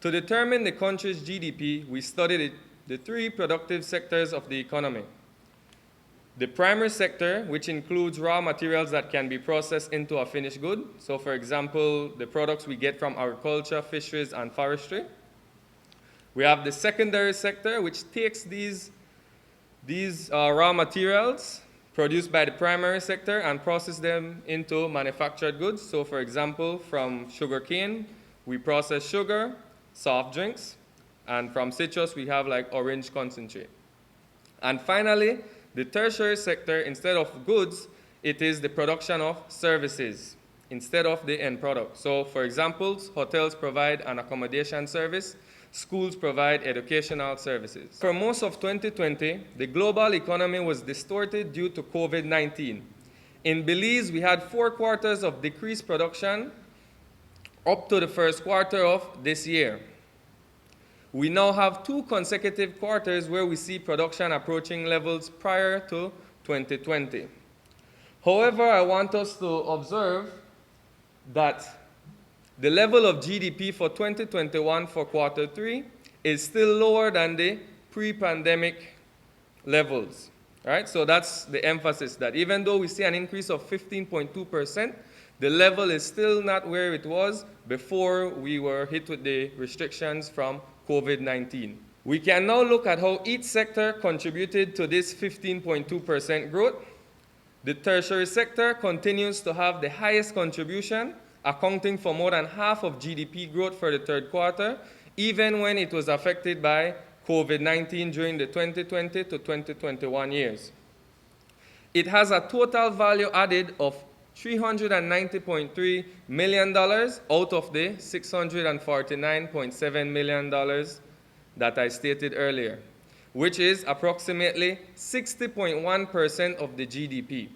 To determine the country's GDP, we studied the three productive sectors of the economy. The primary sector, which includes raw materials that can be processed into a finished good. So for example, the products we get from agriculture, fisheries, and forestry. We have the secondary sector, which takes these raw materials produced by the primary sector and process them into manufactured goods. So for example, from sugarcane, we process sugar, soft drinks, and from citrus, we have like orange concentrate. And finally, the tertiary sector, instead of goods, it is the production of services instead of the end product. So for example, hotels provide an accommodation service, schools provide educational services. For most of 2020, the global economy was distorted due to COVID-19. In Belize, we had 4 quarters of decreased production up to the first quarter of this year. We now have 2 consecutive quarters where we see production approaching levels prior to 2020. However, I want us to observe that the level of GDP for 2021 for quarter 3 is still lower than the pre-pandemic levels. Right? So that's the emphasis, that even though we see an increase of 15.2%, the level is still not where it was before we were hit with the restrictions from COVID-19. We can now look at how each sector contributed to this 15.2% growth. The tertiary sector continues to have the highest contribution, accounting for more than half of GDP growth for the third quarter, even when it was affected by COVID-19 during the 2020 to 2021 years. It has a total value added of $390.3 million out of the $649.7 million that I stated earlier, which is approximately 60.1% of the GDP.